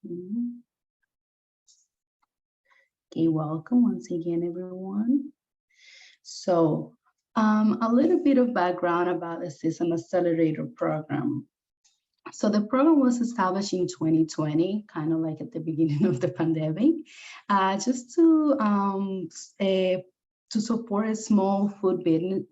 Mhm. Okay, welcome once again, everyone. So, a little bit of background about the System Accelerator program. So the program was established in 2020, kind of like at the beginning of the pandemic, just to support small food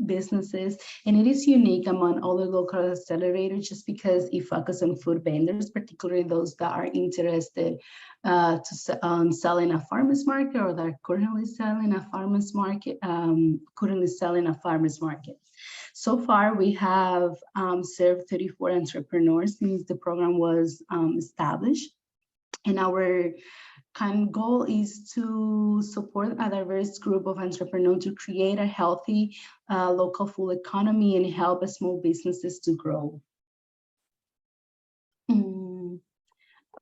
businesses. And it is unique among all the local accelerators just because it focuses on food vendors, particularly those that are interested to sell in a farmer's market or that are currently selling a farmer's market, So far, we have served 34 entrepreneurs since the program was established. And our kind of goal is to support a diverse group of entrepreneurs to create a healthy local food economy and help small businesses to grow.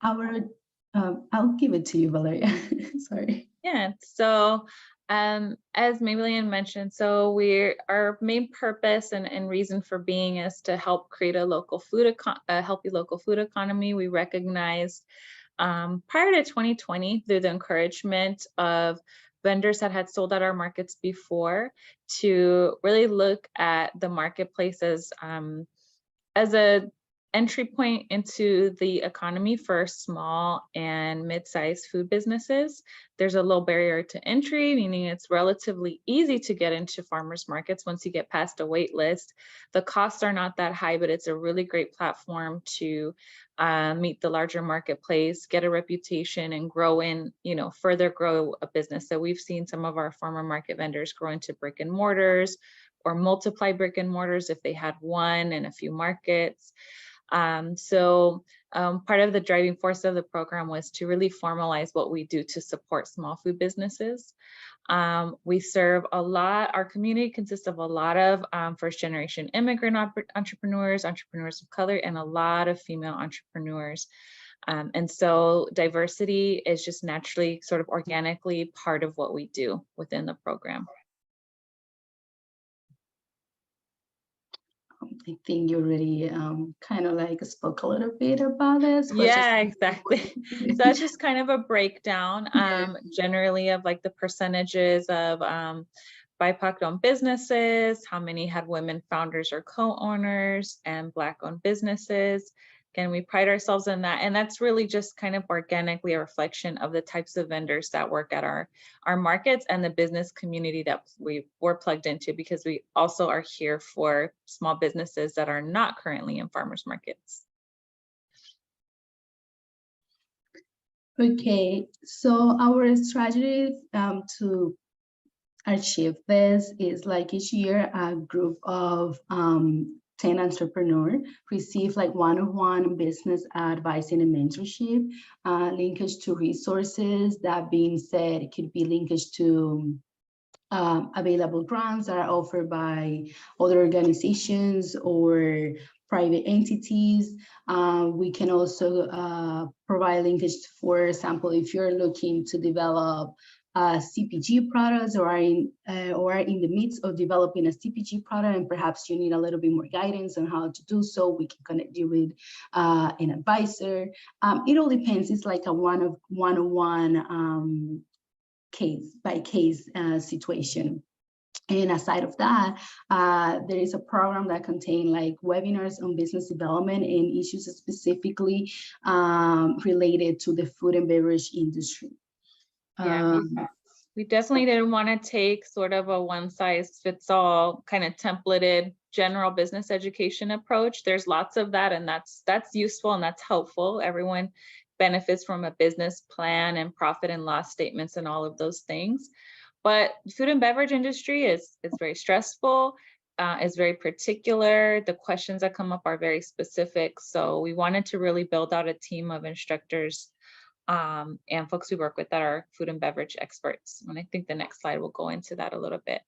I'll give it to you, Valeria. Sorry. Yeah, so as Maybelline mentioned, so our main purpose and reason for being is to help create a healthy local food economy. We recognized prior to 2020 through the encouragement of vendors that had sold at our markets before to really look at the marketplace as a entry point into the economy for small and mid-sized food businesses. There's a low barrier to entry, meaning it's relatively easy to get into farmers markets once you get past a wait list. The costs are not that high, but it's a really great platform to meet the larger marketplace, get a reputation, and further grow a business. So we've seen some of our farmer market vendors grow into brick and mortars or multiply brick and mortars if they had one in a few markets. Part of the driving force of the program was to really formalize what we do to support small food businesses. We serve our community consists of a lot of first generation immigrant entrepreneurs of color, and a lot of female entrepreneurs. And so diversity is just naturally sort of organically part of what we do within the program. I think you already kind of like spoke a little bit about this. Yeah, exactly. So that's just kind of a breakdown generally of like the percentages of BIPOC-owned businesses, how many had women founders or co-owners, and Black-owned businesses. Again, we pride ourselves in that, and that's really just kind of organically a reflection of the types of vendors that work at our markets and the business community that we're plugged into, because we also are here for small businesses that are not currently in farmers markets. Okay, so our strategy to achieve this is like each year a group of 10 entrepreneurs receive like one-on-one business advising and mentorship, linkage to resources. That being said, it could be linkage to available grants that are offered by other organizations or private entities. We can also provide linkage, for example, if you're looking to develop CPG products or are in the midst of developing a CPG product and perhaps you need a little bit more guidance on how to do so, we can connect you with an advisor. It all depends. It's like a one-on-one case by case situation. And aside of that, there is a program that contains like webinars on business development and issues specifically related to the food and beverage industry. Yeah, we definitely didn't want to take sort of a one-size-fits-all kind of templated general business education approach. There's lots of that, and that's useful and that's helpful. Everyone benefits from a business plan and profit and loss statements and all of those things. But food and beverage industry is very stressful, is very particular. The questions that come up are very specific. So we wanted to really build out a team of instructors and folks we work with that are food and beverage experts. And I think the next slide will go into that a little bit.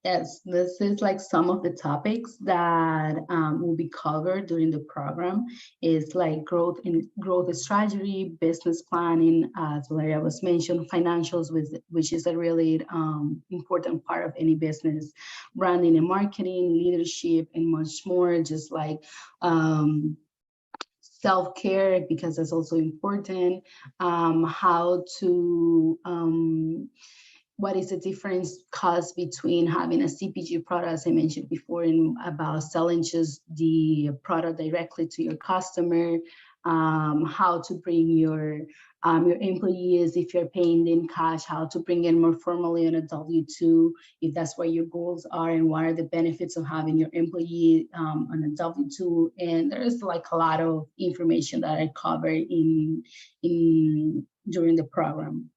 Yes, this is like some of the topics that will be covered during the program. Is like growth strategy, business planning, as Valeria was mentioned, financials, which is a really important part of any business, branding and marketing, leadership, and much more. Just like self-care, because that's also important, how to, what is the difference cost between having a CPG product, as I mentioned before, and about selling just the product directly to your customer, how to bring your employees, if you're paying in cash, how to bring in more formally on a W-2, if that's what your goals are, and what are the benefits of having your employee on a W-2. And there's like a lot of information that I covered during the program.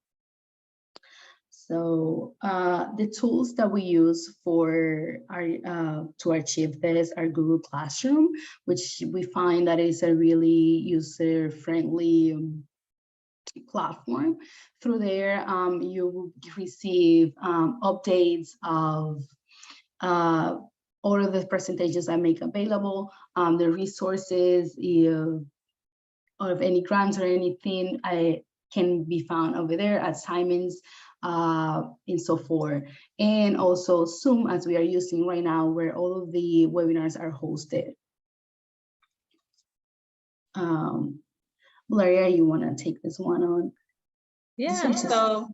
So the tools that we use for our to achieve this are Google Classroom, which we find that is a really user-friendly platform. Through there, you will receive updates of all of the presentations I make available, the resources of any grants or anything can be found over there, assignments, and so forth. And also Zoom, as we are using right now, where all of the webinars are hosted. Valeria, you want to take this one on? Yeah, so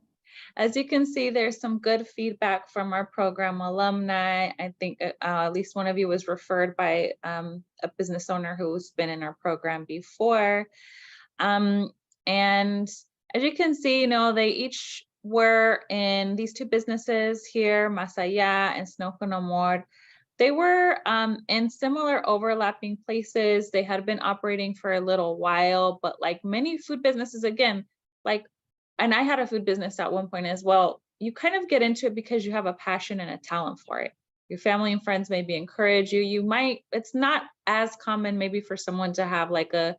as you can see, there's some good feedback from our program alumni. I think at least one of you was referred by a business owner who's been in our program before. And as you can see, they each were in these two businesses here, Masaya and Snow con Amor. They were in similar overlapping places. They had been operating for a little while, but like many food businesses, again, and I had a food business at one point as well, you kind of get into it because you have a passion and a talent for it. Your family and friends maybe encourage you. It's not as common maybe for someone to have like to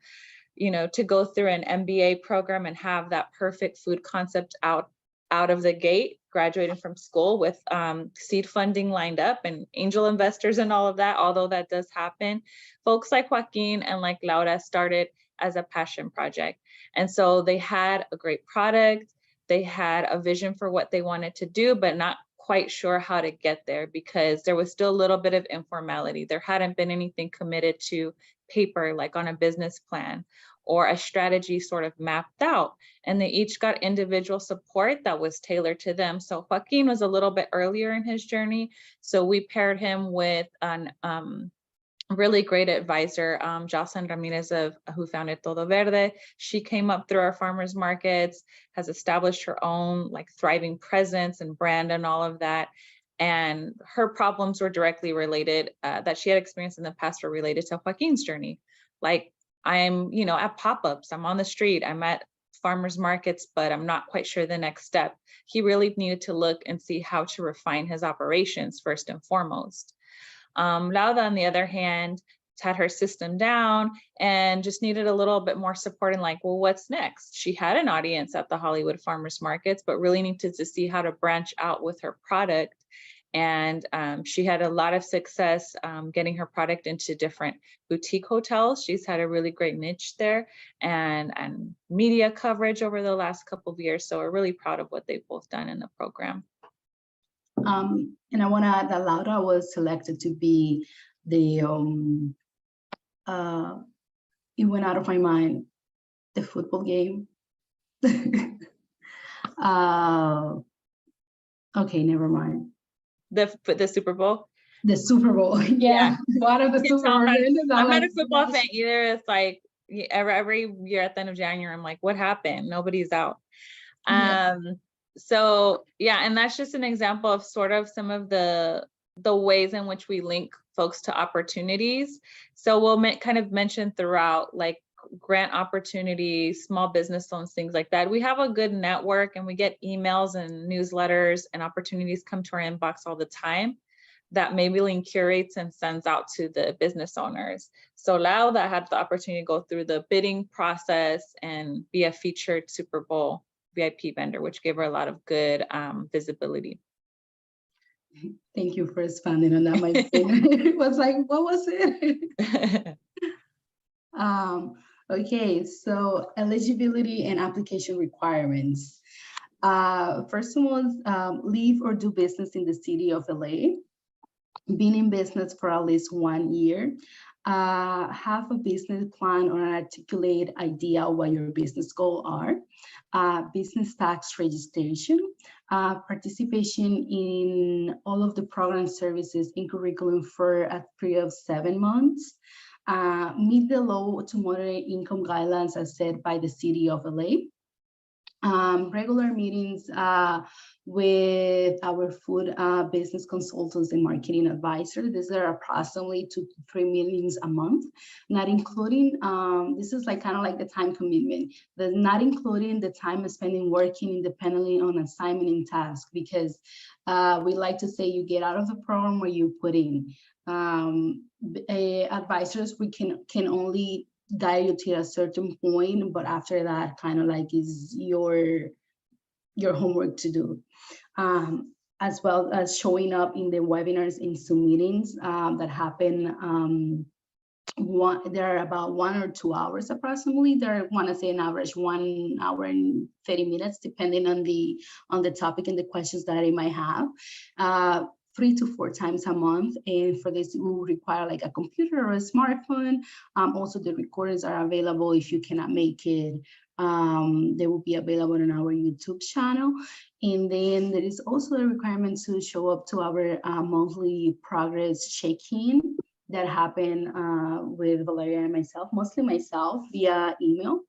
go through an MBA program and have that perfect food concept out of the gate, graduating from school with seed funding lined up and angel investors and all of that, although that does happen. Folks like Joaquin and like Laura started as a passion project. And so they had a great product, they had a vision for what they wanted to do, but not quite sure how to get there because there was still a little bit of informality. There hadn't been anything committed to paper, like on a business plan or a strategy sort of mapped out. And they each got individual support that was tailored to them. So Joaquin was a little bit earlier in his journey. So we paired him with an really great advisor, Jocelyn Ramirez, who founded Todo Verde. She came up through our farmers markets, has established her own like thriving presence and brand and all of that. And her problems were directly related, that she had experienced in the past were related to Joaquin's journey. Like I'm, at pop-ups, I'm on the street, I'm at farmers markets, but I'm not quite sure the next step. He really needed to look and see how to refine his operations first and foremost. Lauda, on the other hand, had her system down and just needed a little bit more support and like, well, what's next? She had an audience at the Hollywood farmers markets, but really needed to see how to branch out with her product. And she had a lot of success getting her product into different boutique hotels. She's had a really great niche there and media coverage over the last couple of years. So we're really proud of what they've both done in the program. And I want to add that Laura was selected to be the, it went out of my mind, the football game. Okay, never mind. The Super Bowl? The Super Bowl, yeah. One of the Super Bowl. I'm not a football fan either. It's like every year at the end of January, I'm like, what happened? Nobody's out. Yeah. So yeah, and that's just an example of sort of some of the ways in which we link folks to opportunities. So we'll kind of mention throughout like grant opportunities, small business loans, things like that. We have a good network and we get emails and newsletters and opportunities come to our inbox all the time that Maybelline curates and sends out to the business owners. So Lauda had the opportunity to go through the bidding process and be a featured Super Bowl VIP vendor, which gave her a lot of good visibility. Thank you for expanding on that. My it was like, what was it? Okay, so eligibility and application requirements. First one was live or do business in the city of LA, been in business for at least 1 year, have a business plan or an articulate idea of what your business goals are, business tax registration, participation in all of the program services in curriculum for a period of 7 months, meet the low to moderate income guidelines as set by the city of LA, regular meetings with our food business consultants and marketing advisors. These are approximately 2 to 3 meetings a month, not including, this is like kind of like the time commitment, not including the time spending working independently on assignment and task, because we like to say you get out of the program where you put in. Advisors, we can only guide you to a certain point, but after that kind of like is your homework to do, as well as showing up in the webinars and Zoom meetings that happen. There are about 1 or 2 hours approximately. There, I want to say an average 1 hour and 30 minutes, depending on the topic and the questions that I might have. 3 to 4 times a month, and for this we will require like a computer or a smartphone. Also, the recordings are available if you cannot make it. They will be available on our YouTube channel. And then there is also a requirement to show up to our monthly progress check-in that happen with Valeria and myself, mostly myself, via email.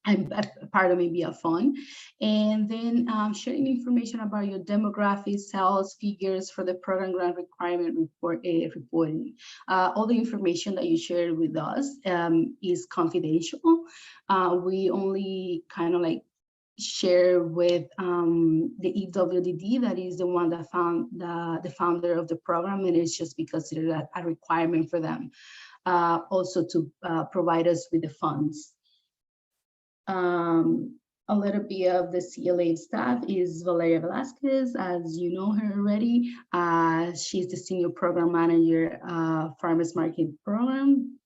And part of maybe a phone, and then sharing information about your demographics, sales figures for the program grant requirement reporting. All the information that you share with us is confidential. We only kind of like share with the EWDD, that is the one that found the founder of the program, and it's just because it's a requirement for them also to provide us with the funds. A little bit of the CLA staff is Valeria Velasquez, as you know her already. She's the Senior Program Manager, Farmers Market Program.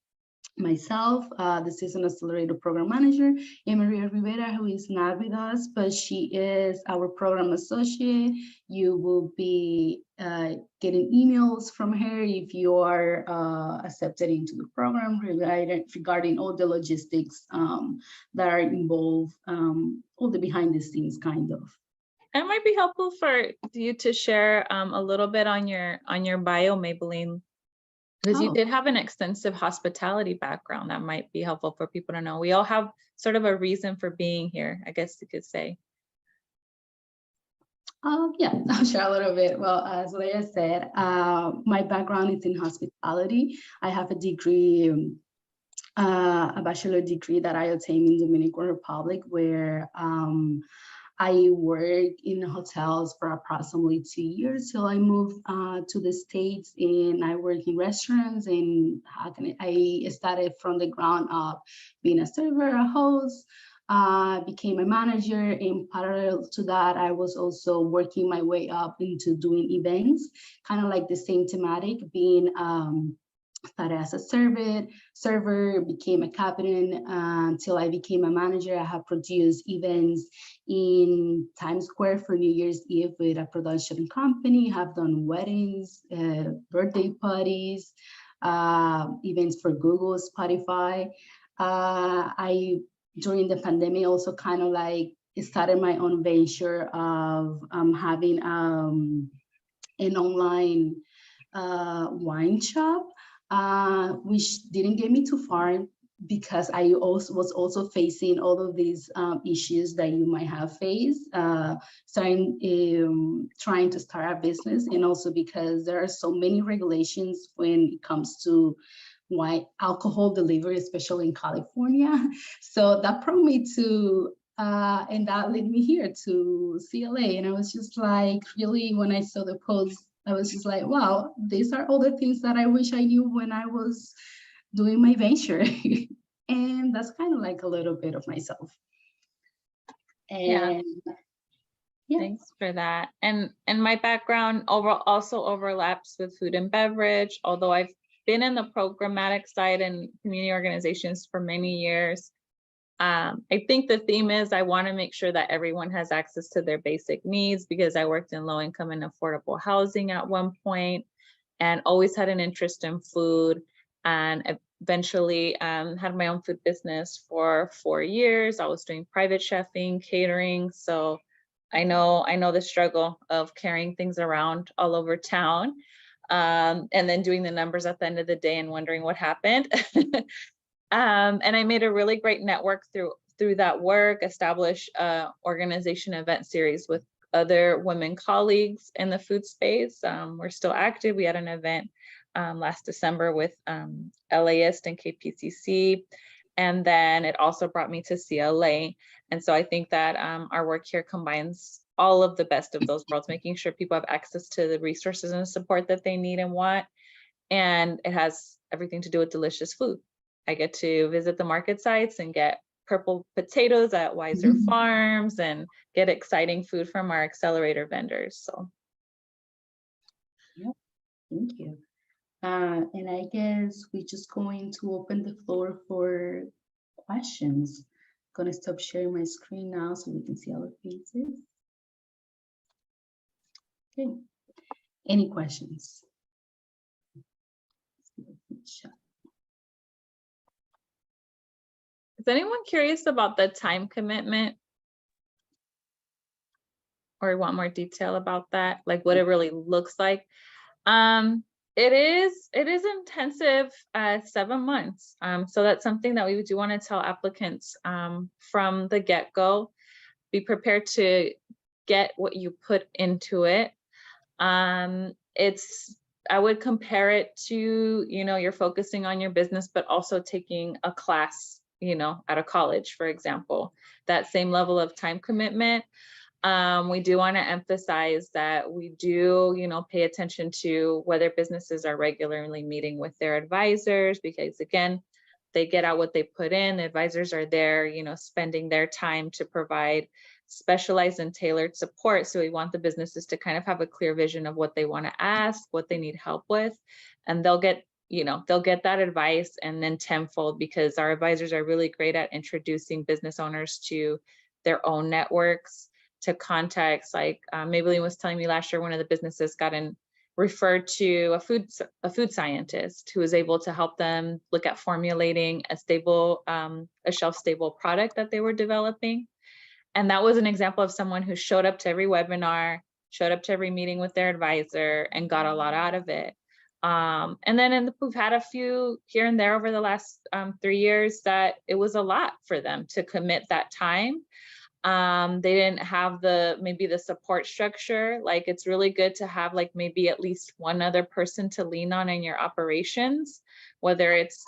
Myself, the Season Accelerator Program Manager, and Maria Rivera, who is not with us, but she is our Program Associate. You will be getting emails from her if you are accepted into the program regarding all the logistics that are involved, all the behind the scenes kind of. It might be helpful for you to share a little bit on your bio, Maybelline, because you did have an extensive hospitality background. That might be helpful for people to know. We all have sort of a reason for being here, I guess you could say. Yeah, I'll share a little bit. Well, as Leia said, my background is in hospitality. I have a degree, a bachelor degree that I obtained in Dominican Republic, where I worked in hotels for approximately 2 years till I moved to the States, and I worked in restaurants, and I started from the ground up, being a server, a host, became a manager, and parallel to that, I was also working my way up into doing events, kind of like the same thematic, being started as a server, became a captain until I became a manager. I have produced events in Times Square for New Year's Eve with a production company, have done weddings, birthday parties, events for Google, Spotify. During the pandemic, also kind of like started my own venture of having an online wine shop, which didn't get me too far because I also was facing all of these issues that you might have faced, trying to start a business, and also because there are so many regulations when it comes to wine alcohol delivery, especially in California. So that brought me to and that led me here to CLA, and I was just like, really, when I saw the post, I was just like, wow, these are all the things that I wish I knew when I was doing my venture. And that's kind of like a little bit of myself. And yeah. Thanks for that. And my background also overlaps with food and beverage, although I've been in the programmatic side and community organizations for many years. I think the theme is I want to make sure that everyone has access to their basic needs, because I worked in low income and affordable housing at one point and always had an interest in food. and eventually had my own food business for 4 years. I was doing private chefing, catering. So I know the struggle of carrying things around all over town, and then doing the numbers at the end of the day and wondering what happened. And I made a really great network through that work, established organization event series with other women colleagues in the food space. We're still active. We had an event last December with LAist and KPCC. And then it also brought me to CLA. And so I think that our work here combines all of the best of those worlds, making sure people have access to the resources and support that they need and want. And it has everything to do with delicious food. I get to visit the market sites and get purple potatoes at Wiser Farms and get exciting food from our Accelerator vendors. So, yep, thank you. And I guess we're just going to open the floor for questions. I'm gonna stop sharing my screen now so we can see our faces. Okay, any questions? Is anyone curious about the time commitment? Or want more detail about that, like what it really looks like? It is intensive, 7 months. So that's something that we do want to tell applicants from the get-go. Be prepared to get what you put into it. I would compare it to, you're focusing on your business, but also taking a class, at a college, for example, that same level of time commitment. We do want to emphasize that we do, pay attention to whether businesses are regularly meeting with their advisors, because again, they get out what they put in. The advisors are there, spending their time to provide specialized and tailored support. So we want the businesses to kind of have a clear vision of what they want to ask, what they need help with, and they'll get that advice and then tenfold, because our advisors are really great at introducing business owners to their own networks, to contacts. Like Maybelline was telling me last year, one of the businesses got referred to a food scientist who was able to help them look at formulating a shelf-stable product that they were developing. And that was an example of someone who showed up to every webinar, showed up to every meeting with their advisor, and got a lot out of it. And then we've had a few here and there over the last 3 years that it was a lot for them to commit that time. They didn't have maybe the support structure. Like, it's really good to have like maybe at least one other person to lean on in your operations, whether it's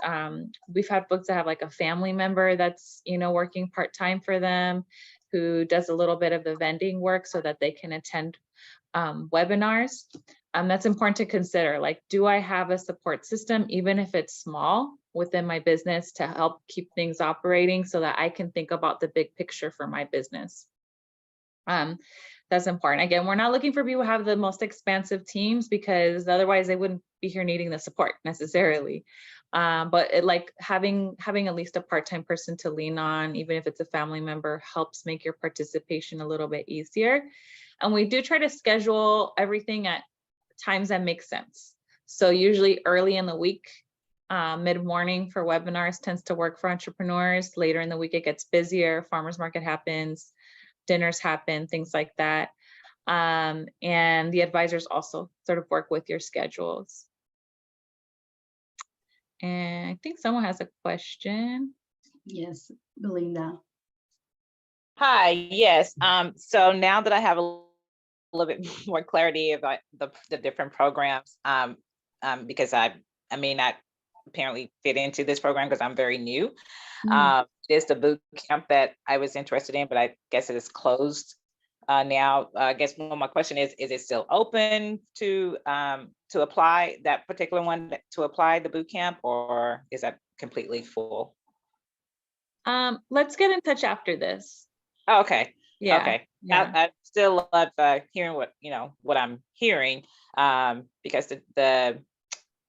we've had folks that have like a family member that's working part-time for them, who does a little bit of the vending work so that they can attend webinars. That's important to consider. Like, do I have a support system, even if it's small, within my business to help keep things operating so that I can think about the big picture for my business? That's important. Again, we're not looking for people who have the most expansive teams, because otherwise they wouldn't be here needing the support necessarily. But like having at least a part-time person to lean on, even if it's a family member, helps make your participation a little bit easier. And we do try to schedule everything at times that make sense. So usually early in the week, mid-morning for webinars tends to work for entrepreneurs. Later in the week, it gets busier. Farmers market happens, dinners happen, things like that. And the advisors also sort of work with your schedules. And I think someone has a question. Yes, Belinda. Hi, yes. So now that I have a little bit more clarity about the different programs, because I may not apparently fit into this program because I'm very new. There's the boot camp that I was interested in, but I guess it is closed now. I guess one of my question is it still open to apply that particular one, to apply the boot camp, or is that completely full? Let's get in touch after this. Oh, okay. Yeah. Okay. Yeah. I still love hearing what I'm hearing, because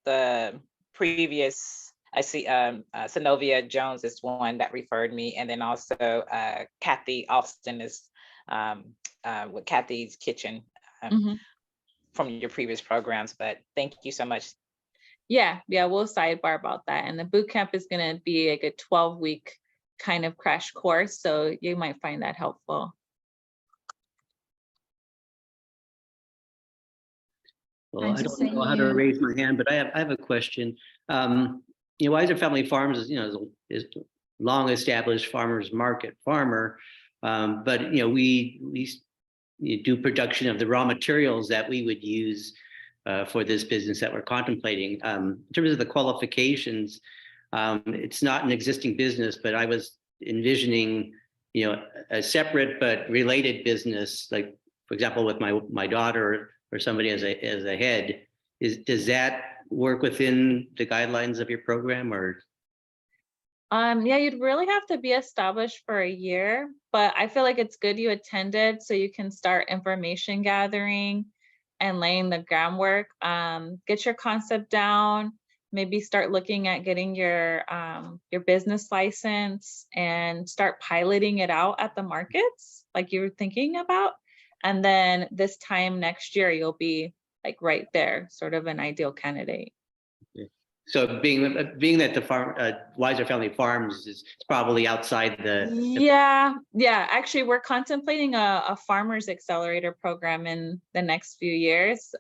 the previous, I see Synovia Jones is one that referred me, and then also Kathy Austin is with Kathy's Kitchen from your previous programs. But thank you so much. Yeah, we'll sidebar about that. And the boot camp is going to be like a 12-week kind of crash course, so you might find that helpful. Well, I don't know how to raise my hand, but I have a question. You know, Weiser Family Farms is, you know, is long established farmers market farmer, but you know, we do production of the raw materials that we would use for this business that we're contemplating. In terms of the qualifications, it's not an existing business, but I was envisioning, you know, a separate but related business, like for example, with my daughter or somebody as a head. Does that work within the guidelines of your program, or? Yeah, you'd really have to be established for a year, but I feel like it's good you attended so you can start information gathering and laying the groundwork. Get your concept down, maybe start looking at getting your business license and start piloting it out at the markets like you were thinking about. And then this time next year, you'll be like right there, sort of an ideal candidate. So being that the farm Weiser Family Farms is probably outside the Yeah. Actually, we're contemplating a farmers accelerator program in the next few years.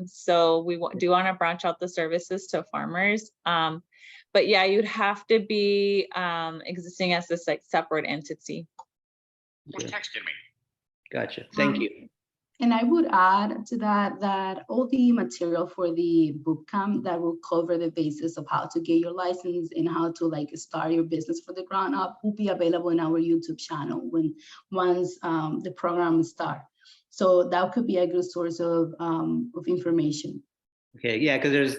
So we do want to branch out the services to farmers. But yeah, you'd have to be existing as this like separate entity. Who texted me? Gotcha. Thank you. And I would add to that all the material for the bootcamp that will cover the basis of how to get your license and how to like start your business from the ground up will be available in our YouTube channel once the program starts. So that could be a good source of information. Okay, yeah, because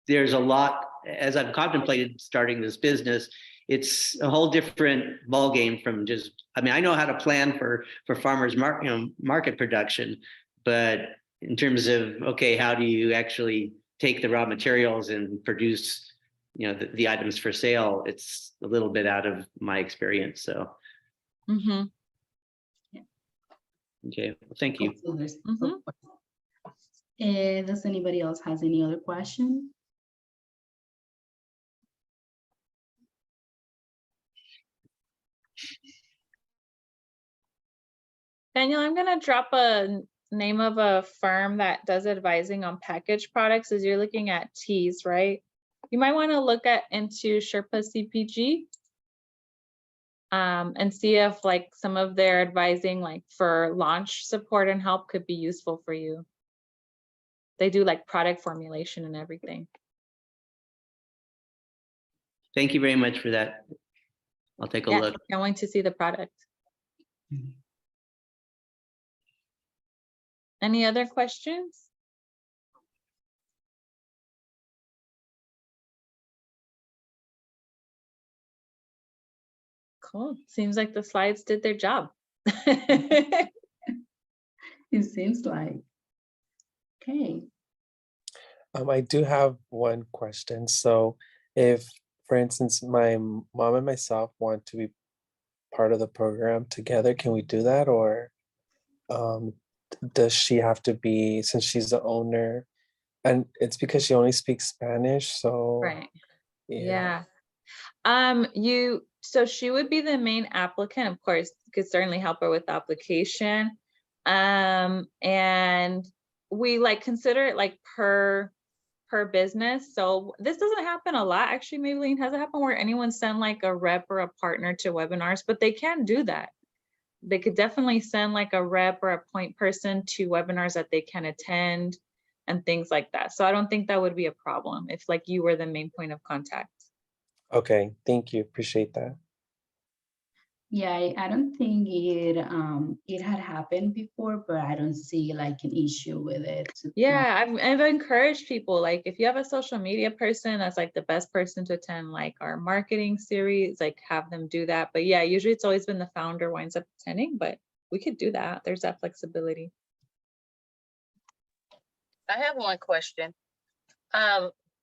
there's a lot, as I've contemplated starting this business, it's a whole different ballgame from just, I mean, I know how to plan for farmers market production, but in terms of, okay, how do you actually take the raw materials and produce, you know, the items for sale? It's a little bit out of my experience, so. Mm-hmm. Yeah. Okay, well, thank you. Does anybody else has any other question? Daniel, I'm gonna drop a name of a firm that does advising on packaged products as you're looking at teas, right? You might want to look into Sherpa CPG and see if like some of their advising like for launch support and help could be useful for you. They do like product formulation and everything. Thank you very much for that. I'll take a look. Can't wait to see the product. Any other questions? Cool. Seems like the slides did their job. It seems like. Okay. I do have one question. So if, for instance, my mom and myself want to be part of the program together, can we do that? Or does she have to be, since she's the owner, and it's because she only speaks Spanish, so Right. yeah. So she would be the main applicant, of course, could certainly help her with the application. And we like consider it like per business. So this doesn't happen a lot. Actually, maybe it hasn't happened where anyone send like a rep or a partner to webinars, but they can do that. They could definitely send like a rep or a point person to webinars that they can attend and things like that. So I don't think that would be a problem if like you were the main point of contact. Okay, thank you. Appreciate that. Yeah, I don't think it had happened before, but I don't see like an issue with it. Yeah, I've encouraged people, like if you have a social media person that's like the best person to attend like our marketing series, like have them do that. But yeah, usually it's always been the founder winds up attending, but we could do that. There's that flexibility. I have one question.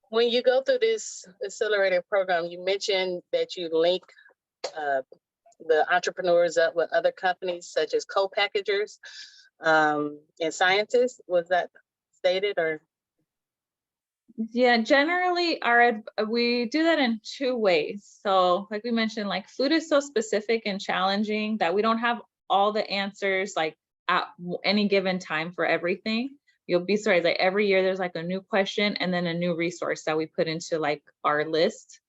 When you go through this accelerator program, you mentioned that you link the entrepreneurs up with other companies such as co-packagers and scientists. Was that stated or? Yeah, generally we do that in 2 ways. So like we mentioned, like food is so specific and challenging that we don't have all the answers like at any given time for everything. You'll be sorry, like every year there's like a new question and then a new resource that we put into like our list.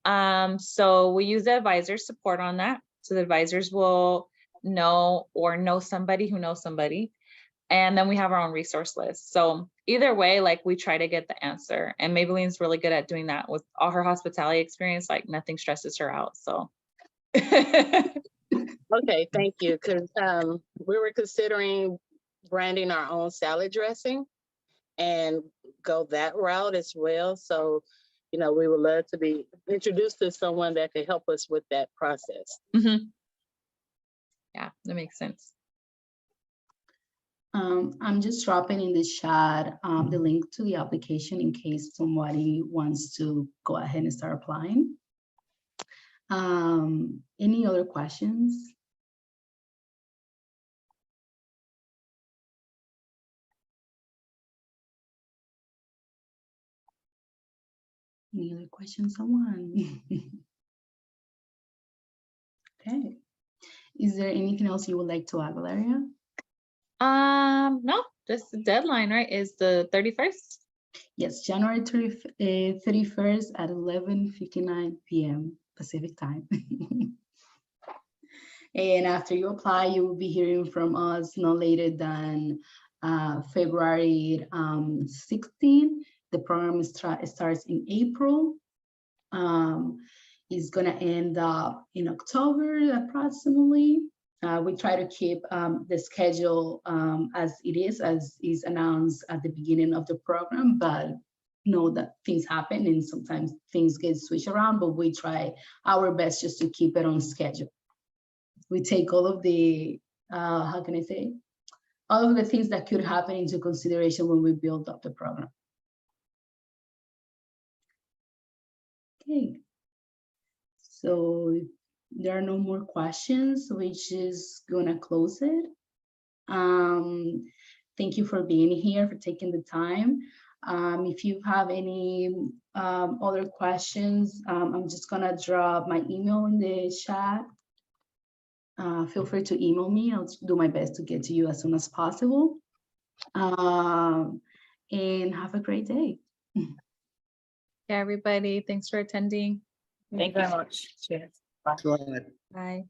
So we use the advisor support on that. So the advisors will know or know somebody who knows somebody. And then we have our own resource list. So either way, like we try to get the answer. And Maybelline's really good at doing that with all her hospitality experience, like nothing stresses her out. So. Okay, thank you. Because we were considering branding our own salad dressing and go that route as well. So, you know, we would love to be introduced to someone that could help us with that process. Mm-hmm. Yeah, that makes sense. I'm just dropping in the chat the link to the application in case somebody wants to go ahead and start applying. Any other questions? Any other questions, someone? Okay. Is there anything else you would like to add, Valeria? No, just the deadline, right, is the 31st? Yes, January 31st at 11:59 p.m. Pacific time. And after you apply, you will be hearing from us no later than February 16. The program starts in April. It's gonna end up in October approximately. We try to keep the schedule as is announced at the beginning of the program, but know that things happen and sometimes things get switched around, but we try our best just to keep it on schedule. We take all of the, how can I say, all of the things that could happen into consideration when we build up the program. Okay. So if there are no more questions, we're just gonna close it. Thank you for being here, for taking the time. If you have any other questions, I'm just gonna drop my email in the chat. Feel free to email me. I'll do my best to get to you as soon as possible. And have a great day. Yeah, everybody, thanks for attending. Thank you very much. Cheers. Go ahead. Bye.